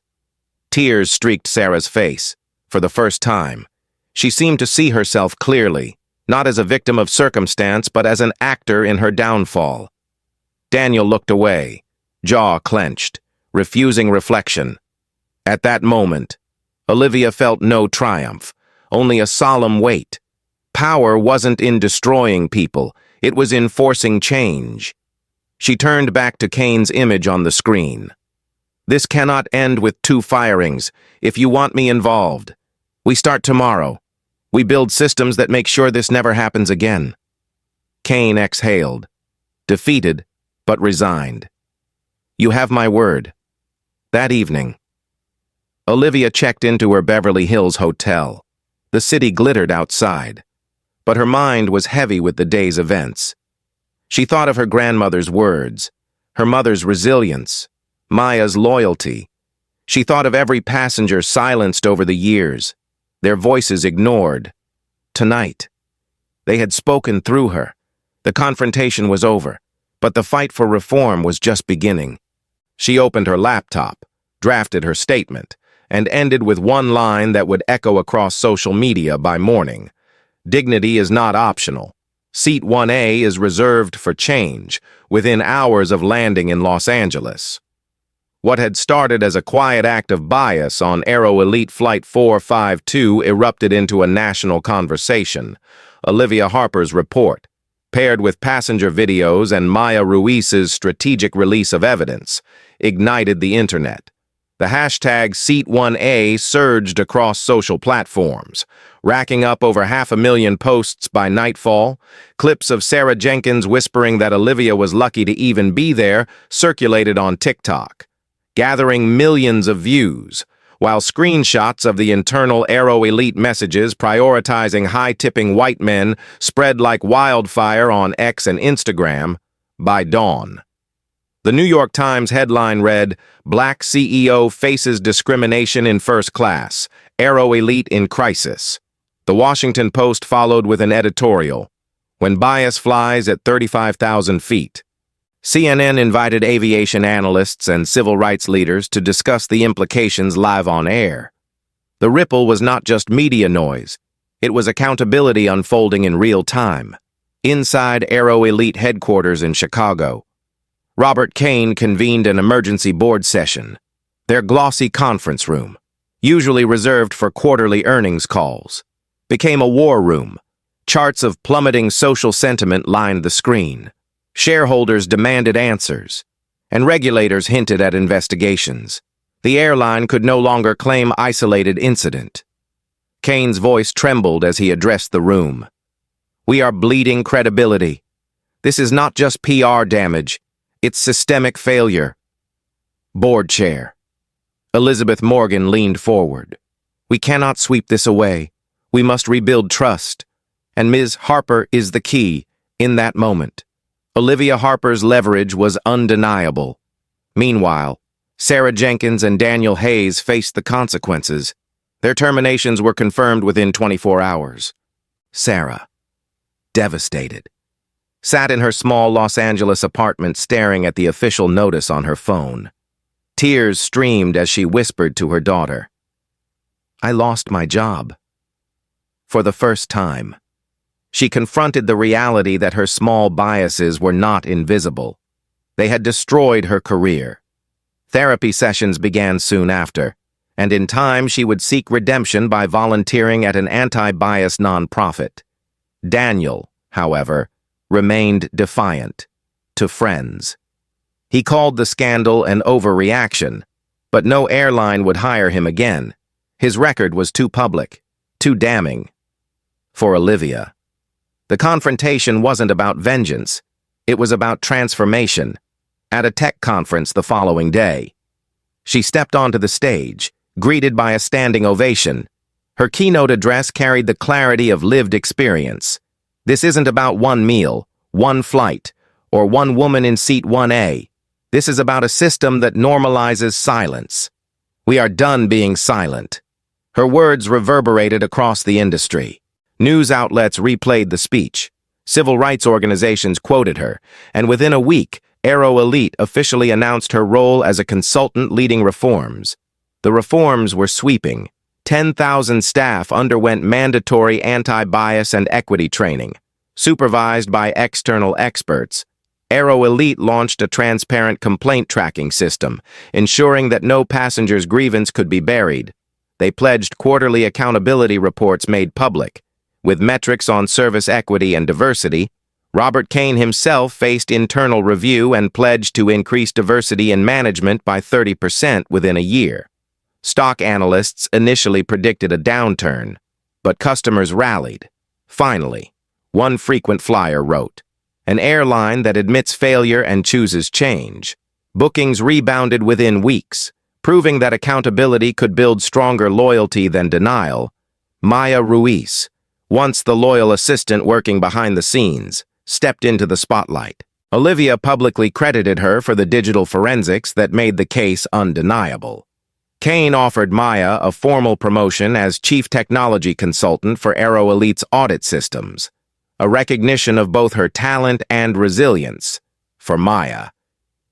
Tears streaked Sarah's face. For the first time, she seemed to see herself clearly, not as a victim of circumstance, but as an actor in her downfall. Daniel looked away, jaw clenched, refusing reflection. At that moment, Olivia felt no triumph, only a solemn weight. Power wasn't in destroying people, it was in forcing change. She turned back to Kane's image on the screen. "This cannot end with 2 firings, if you want me involved. We start tomorrow. We build systems that make sure this never happens again." Kane exhaled, defeated but resigned. "You have my word." That evening, Olivia checked into her Beverly Hills hotel. The city glittered outside, but her mind was heavy with the day's events. She thought of her grandmother's words, her mother's resilience, Maya's loyalty. She thought of every passenger silenced over the years, their voices ignored. Tonight, they had spoken through her. The confrontation was over, but the fight for reform was just beginning. She opened her laptop, drafted her statement, and ended with one line that would echo across social media by morning. "Dignity is not optional. Seat 1A is reserved for change," within hours of landing in Los Angeles. What had started as a quiet act of bias on AeroElite Flight 452 erupted into a national conversation. Olivia Harper's report, paired with passenger videos and Maya Ruiz's strategic release of evidence, ignited the internet. The hashtag Seat1A surged across social platforms, racking up over 500,000 posts by nightfall. Clips of Sarah Jenkins whispering that Olivia was lucky to even be there circulated on TikTok, gathering millions of views, while screenshots of the internal AeroElite messages prioritizing high-tipping white men spread like wildfire on X and Instagram. By dawn, the New York Times headline read, "Black CEO faces discrimination in first class, AeroElite in crisis." The Washington Post followed with an editorial, "When bias flies at 35,000 feet." CNN invited aviation analysts and civil rights leaders to discuss the implications live on air. The ripple was not just media noise, it was accountability unfolding in real time. Inside AeroElite headquarters in Chicago, Robert Kane convened an emergency board session. Their glossy conference room, usually reserved for quarterly earnings calls, became a war room. Charts of plummeting social sentiment lined the screen. Shareholders demanded answers, and regulators hinted at investigations. The airline could no longer claim isolated incident. Kane's voice trembled as he addressed the room. "We are bleeding credibility. This is not just PR damage, it's systemic failure." Board chair Elizabeth Morgan leaned forward. "We cannot sweep this away. We must rebuild trust. And Ms. Harper is the key in that moment." Olivia Harper's leverage was undeniable. Meanwhile, Sarah Jenkins and Daniel Hayes faced the consequences. Their terminations were confirmed within 24 hours. Sarah, devastated, sat in her small Los Angeles apartment staring at the official notice on her phone. Tears streamed as she whispered to her daughter, "I lost my job." For the first time, she confronted the reality that her small biases were not invisible. They had destroyed her career. Therapy sessions began soon after, and in time she would seek redemption by volunteering at an anti-bias nonprofit. Daniel, however, remained defiant to friends. He called the scandal an overreaction, but no airline would hire him again. His record was too public, too damning. For Olivia, the confrontation wasn't about vengeance. It was about transformation. At a tech conference the following day, she stepped onto the stage, greeted by a standing ovation. Her keynote address carried the clarity of lived experience. This isn't about one meal, one flight, or one woman in seat 1A. This is about a system that normalizes silence. We are done being silent. Her words reverberated across the industry. News outlets replayed the speech. Civil rights organizations quoted her, and within a week, AeroElite officially announced her role as a consultant leading reforms. The reforms were sweeping. 10,000 staff underwent mandatory anti-bias and equity training. Supervised by external experts, AeroElite launched a transparent complaint tracking system, ensuring that no passenger's grievance could be buried. They pledged quarterly accountability reports made public. With metrics on service equity and diversity, Robert Kane himself faced internal review and pledged to increase diversity in management by 30% within a year. Stock analysts initially predicted a downturn, but customers rallied. Finally, one frequent flyer wrote, "An airline that admits failure and chooses change." Bookings rebounded within weeks, proving that accountability could build stronger loyalty than denial. Maya Ruiz, once the loyal assistant working behind the scenes, stepped into the spotlight. Olivia publicly credited her for the digital forensics that made the case undeniable. Kane offered Maya a formal promotion as chief technology consultant for AeroElite's audit systems, a recognition of both her talent and resilience. For Maya,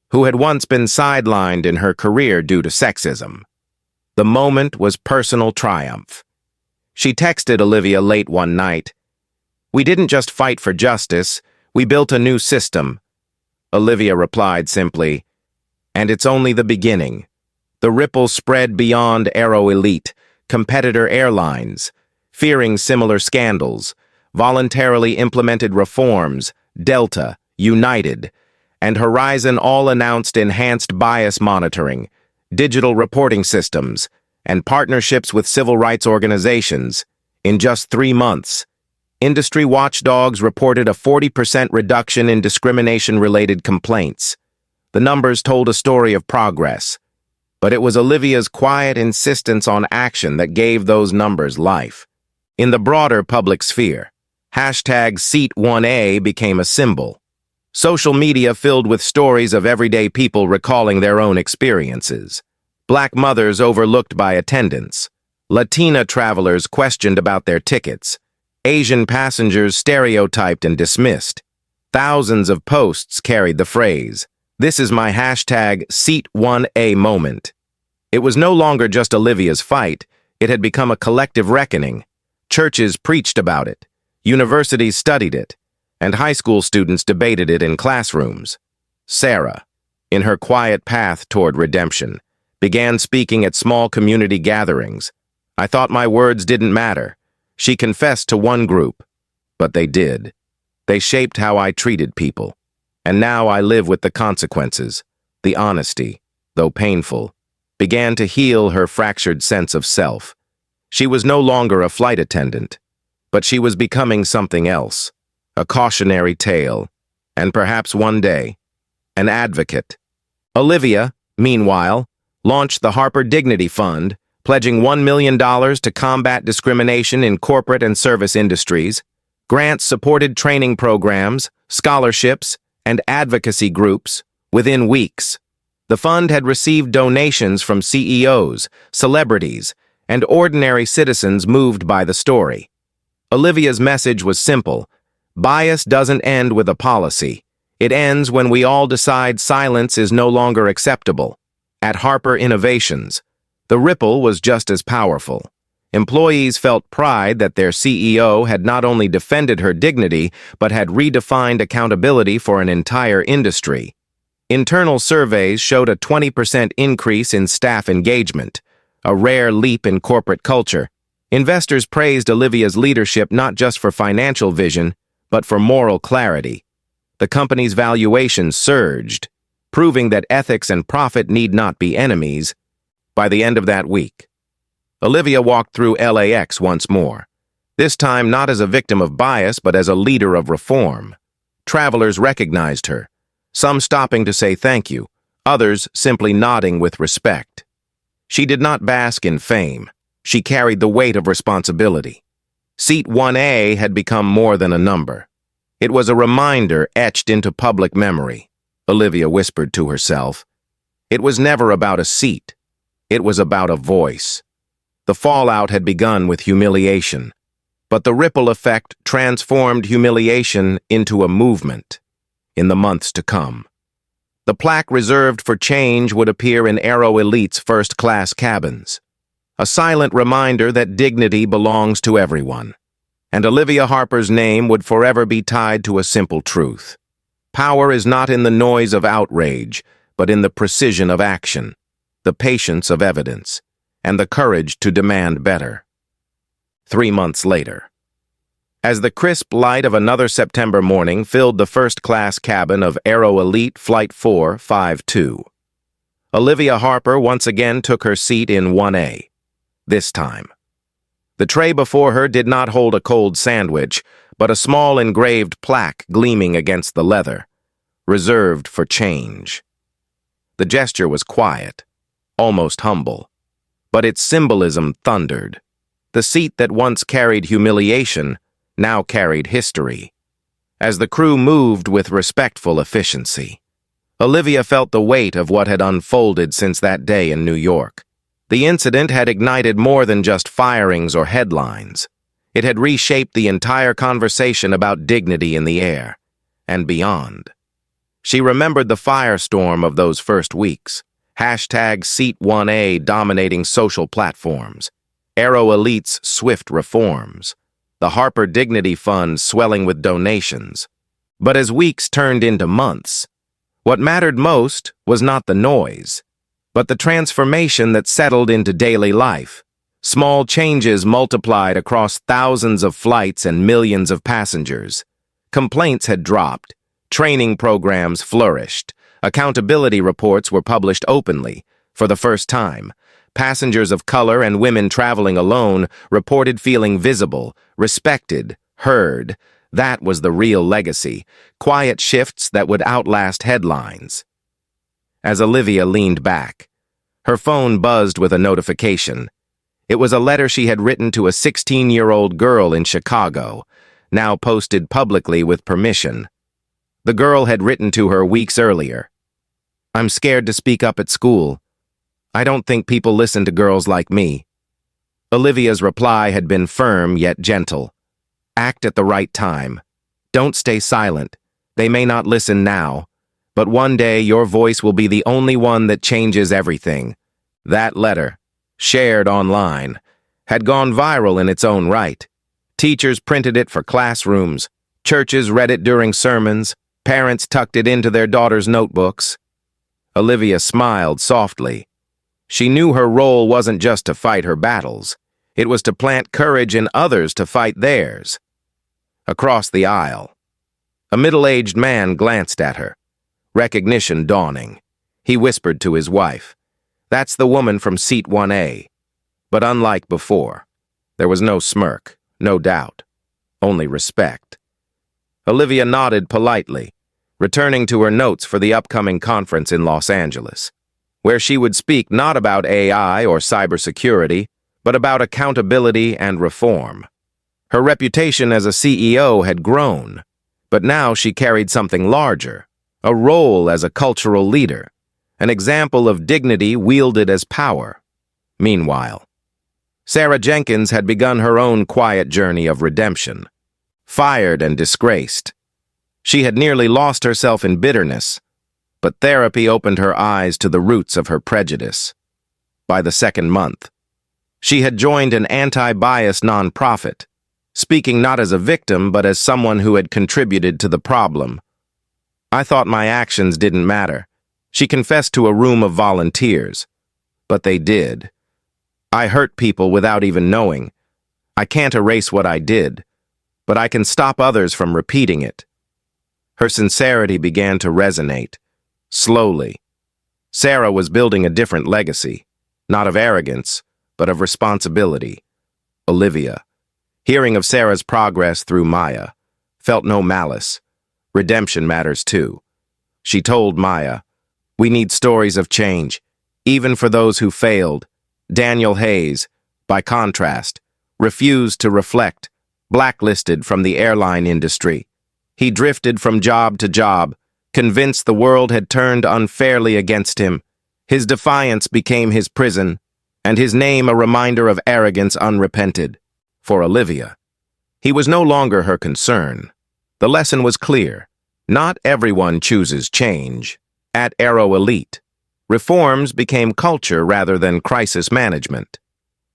who had once been sidelined in her career due to sexism, the moment was personal triumph. She texted Olivia late one night, "We didn't just fight for justice, we built a new system." Olivia replied simply, "And it's only the beginning." The ripple spread beyond AeroElite. Competitor airlines, fearing similar scandals, voluntarily implemented reforms. Delta, United, and Horizon all announced enhanced bias monitoring, digital reporting systems, and partnerships with civil rights organizations. In just 3 months, industry watchdogs reported a 40% reduction in discrimination-related complaints. The numbers told a story of progress, but it was Olivia's quiet insistence on action that gave those numbers life. In the broader public sphere, #Seat1A became a symbol. Social media filled with stories of everyday people recalling their own experiences. Black mothers overlooked by attendants. Latina travelers questioned about their tickets. Asian passengers stereotyped and dismissed. Thousands of posts carried the phrase, "This is my #Seat1A moment." It was no longer just Olivia's fight, it had become a collective reckoning. Churches preached about it, universities studied it, and high school students debated it in classrooms. Sarah, in her quiet path toward redemption, began speaking at small community gatherings. "I thought my words didn't matter." She confessed to one group, but they did. They shaped how I treated people. And now I live with the consequences. The honesty, though painful, began to heal her fractured sense of self. She was no longer a flight attendant, but she was becoming something else, a cautionary tale, and perhaps one day, an advocate. Olivia, meanwhile, launched the Harper Dignity Fund, pledging $1 million to combat discrimination in corporate and service industries. Grants supported training programs, scholarships, and advocacy groups within weeks. The fund had received donations from CEOs, celebrities, and ordinary citizens moved by the story. Olivia's message was simple: bias doesn't end with a policy. It ends when we all decide silence is no longer acceptable. At Harper Innovations, the ripple was just as powerful. Employees felt pride that their CEO had not only defended her dignity, but had redefined accountability for an entire industry. Internal surveys showed a 20% increase in staff engagement, a rare leap in corporate culture. Investors praised Olivia's leadership not just for financial vision, but for moral clarity. The company's valuation surged, proving that ethics and profit need not be enemies. By the end of that week, Olivia walked through LAX once more, this time not as a victim of bias, but as a leader of reform. Travelers recognized her, some stopping to say thank you, others simply nodding with respect. She did not bask in fame. She carried the weight of responsibility. Seat 1A had become more than a number. It was a reminder etched into public memory, Olivia whispered to herself. It was never about a seat. It was about a voice. The fallout had begun with humiliation, but the ripple effect transformed humiliation into a movement. In the months to come, the plaque reserved for change would appear in AeroElite's first-class cabins, a silent reminder that dignity belongs to everyone. And Olivia Harper's name would forever be tied to a simple truth. Power is not in the noise of outrage, but in the precision of action, the patience of evidence, and the courage to demand better. 3 months later, as the crisp light of another September morning filled the first-class cabin of AeroElite Flight 452, Olivia Harper once again took her seat in 1A. This time, the tray before her did not hold a cold sandwich, but a small engraved plaque gleaming against the leather, reserved for change. The gesture was quiet, almost humble, but its symbolism thundered. The seat that once carried humiliation now carried history. As the crew moved with respectful efficiency, Olivia felt the weight of what had unfolded since that day in New York. The incident had ignited more than just firings or headlines. It had reshaped the entire conversation about dignity in the air and beyond. She remembered the firestorm of those first weeks, hashtag Seat 1A dominating social platforms, AeroElite's swift reforms, the Harper Dignity Fund swelling with donations. But as weeks turned into months, what mattered most was not the noise, but the transformation that settled into daily life. Small changes multiplied across thousands of flights and millions of passengers. Complaints had dropped, training programs flourished, accountability reports were published openly. For the first time, passengers of color and women traveling alone reported feeling visible, respected, heard. That was the real legacy, quiet shifts that would outlast headlines. As Olivia leaned back, her phone buzzed with a notification. It was a letter she had written to a 16-year-old girl in Chicago, now posted publicly with permission. The girl had written to her weeks earlier. "I'm scared to speak up at school. I don't think people listen to girls like me." Olivia's reply had been firm yet gentle. "Act at the right time. Don't stay silent. They may not listen now, but one day your voice will be the only one that changes everything." That letter, shared online, had gone viral in its own right. Teachers printed it for classrooms, churches read it during sermons, parents tucked it into their daughters' notebooks. Olivia smiled softly. She knew her role wasn't just to fight her battles. It was to plant courage in others to fight theirs. Across the aisle, a middle-aged man glanced at her, recognition dawning. He whispered to his wife, "That's the woman from Seat 1A. But unlike before, there was no smirk, no doubt, only respect. Olivia nodded politely, returning to her notes for the upcoming conference in Los Angeles, where she would speak not about AI or cybersecurity, but about accountability and reform. Her reputation as a CEO had grown, but now she carried something larger, a role as a cultural leader, an example of dignity wielded as power. Meanwhile, Sarah Jenkins had begun her own quiet journey of redemption. Fired and disgraced, she had nearly lost herself in bitterness, but therapy opened her eyes to the roots of her prejudice. By the second month, she had joined an anti-bias nonprofit, speaking not as a victim but as someone who had contributed to the problem. "I thought my actions didn't matter," She confessed to a room of volunteers. But they did. I hurt people without even knowing. I can't erase what I did, but I can stop others from repeating it. Her sincerity began to resonate, slowly. Sarah was building a different legacy, not of arrogance, but of responsibility. Olivia, hearing of Sarah's progress through Maya, felt no malice. Redemption matters too. She told Maya, "We need stories of change, even for those who failed." Daniel Hayes, by contrast, refused to reflect, blacklisted from the airline industry. He drifted from job to job, convinced the world had turned unfairly against him. His defiance became his prison, and his name a reminder of arrogance unrepented. For Olivia, he was no longer her concern. The lesson was clear. Not everyone chooses change. At AeroElite, reforms became culture rather than crisis management.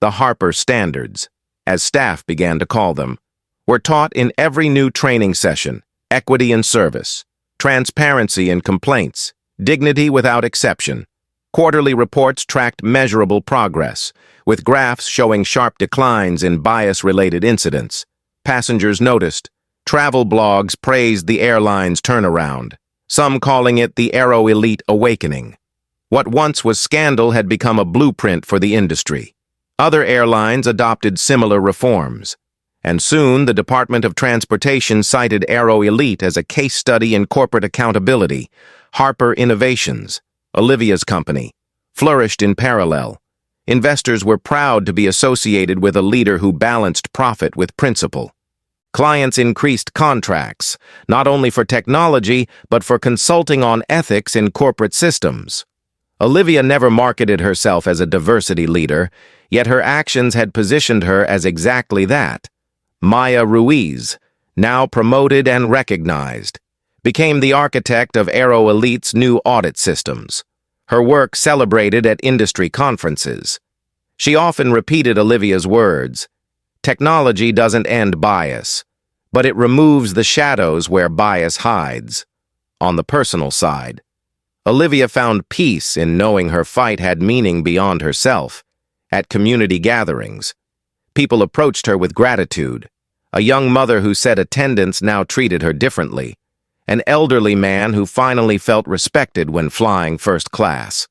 The Harper standards, as staff began to call them, were taught in every new training session: equity in service, transparency in complaints, dignity without exception. Quarterly reports tracked measurable progress, with graphs showing sharp declines in bias-related incidents. Passengers noticed. Travel blogs praised the airline's turnaround, some calling it the AeroElite awakening. What once was scandal had become a blueprint for the industry. Other airlines adopted similar reforms, and soon the Department of Transportation cited AeroElite as a case study in corporate accountability. Harper Innovations, Olivia's company, flourished in parallel. Investors were proud to be associated with a leader who balanced profit with principle. Clients increased contracts, not only for technology, but for consulting on ethics in corporate systems. Olivia never marketed herself as a diversity leader, yet her actions had positioned her as exactly that. Maya Ruiz, now promoted and recognized, became the architect of AeroElite's new audit systems. Her work celebrated at industry conferences. She often repeated Olivia's words, "Technology doesn't end bias, but it removes the shadows where bias hides." On the personal side, Olivia found peace in knowing her fight had meaning beyond herself. At community gatherings, people approached her with gratitude. A young mother who said attendance now treated her differently. An elderly man who finally felt respected when flying first class.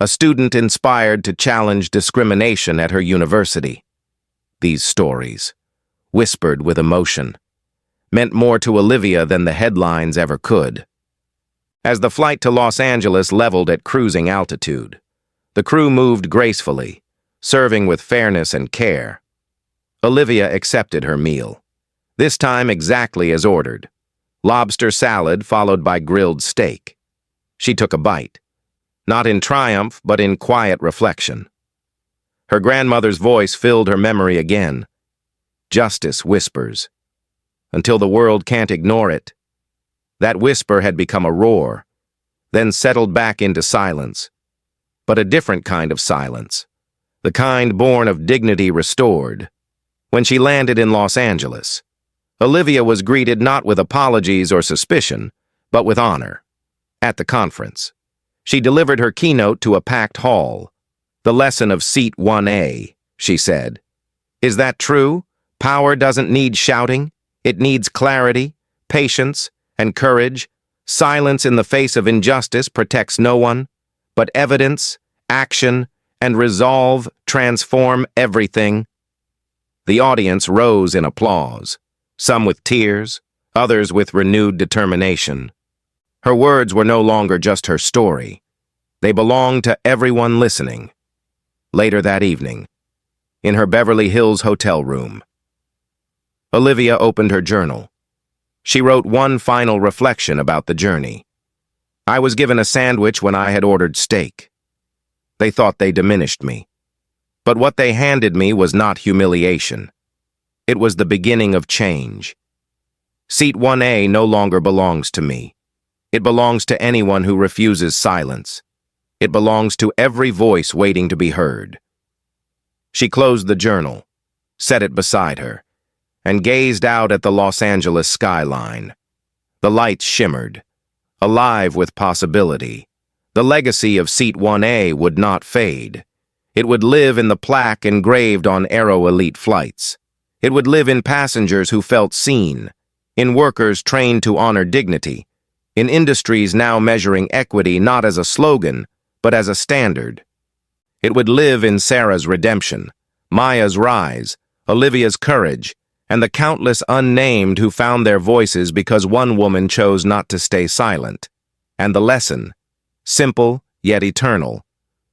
A student inspired to challenge discrimination at her university. These stories, whispered with emotion, meant more to Olivia than the headlines ever could. As the flight to Los Angeles leveled at cruising altitude, the crew moved gracefully, serving with fairness and care. Olivia accepted her meal, this time exactly as ordered. Lobster salad followed by grilled steak. She took a bite, not in triumph, but in quiet reflection. Her grandmother's voice filled her memory again. Justice whispers, until the world can't ignore it. That whisper had become a roar, then settled back into silence. But a different kind of silence, the kind born of dignity restored. When she landed in Los Angeles, Olivia was greeted not with apologies or suspicion, but with honor. At the conference, she delivered her keynote to a packed hall. "The lesson of seat 1A, she said. Is that true? Power doesn't need shouting. It needs clarity, patience, and courage. Silence in the face of injustice protects no one, but evidence, action, and resolve transform everything." The audience rose in applause, some with tears, others with renewed determination. Her words were no longer just her story. They belonged to everyone listening. Later that evening, in her Beverly Hills hotel room, Olivia opened her journal. She wrote one final reflection about the journey. "I was given a sandwich when I had ordered steak. They thought they diminished me. But what they handed me was not humiliation. It was the beginning of change. Seat 1A no longer belongs to me. It belongs to anyone who refuses silence. It belongs to every voice waiting to be heard." She closed the journal, set it beside her, and gazed out at the Los Angeles skyline. The lights shimmered, alive with possibility. The legacy of Seat 1A would not fade. It would live in the plaque engraved on AeroElite flights. It would live in passengers who felt seen, in workers trained to honor dignity, in industries now measuring equity not as a slogan, but as a standard. It would live in Sarah's redemption, Maya's rise, Olivia's courage, and the countless unnamed who found their voices because one woman chose not to stay silent. And the lesson, simple yet eternal,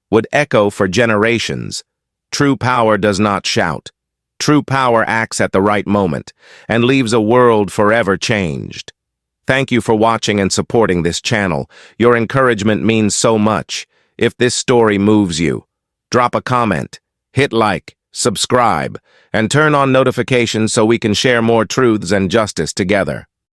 would echo for generations. True power does not shout. True power acts at the right moment and leaves a world forever changed. Thank you for watching and supporting this channel. Your encouragement means so much. If this story moves you, drop a comment, hit like, subscribe, and turn on notifications so we can share more truths and justice together.